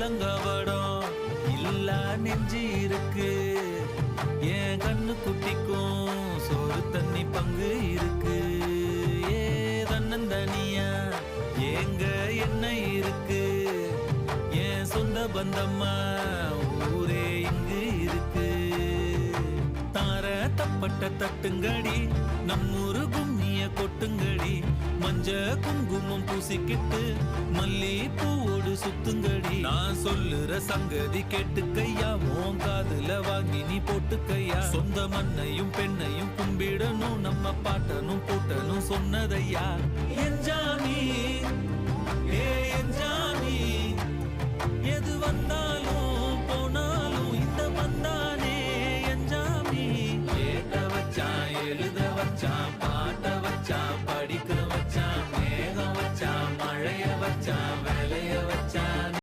கள்ளங்கவடம் இல்லா நெஞ்சு இருக்கு. என் கண்ணு குட்டிக்கும் சோறு தண்ணி பங்கு இருக்கு. ஏ தன்னந்தனியா எங்க என்ன இருக்கு. என் சொந்த பந்தம்மா ஊரே இங்கு இருக்கு. தார தப்பட்ட தட்டுங்கடி நம்மூரு கும்மிய கொட்டுங்கடி. மஞ்ச குங்குமம் பூசிக்கிட்டு மல்லி பூவோடு சுத்துங்கடி. நான் சொல்லுற சங்கதி கேட்டுக்கையா, உன் காதுல வாங்கி நீ போட்டுக்கையா. சொந்த மண்ணையும் பெண்ணையும் கும்பிடணும், நம்ம பாட்டனும் போட்டனும் சொன்னதையா. என் ஜாமி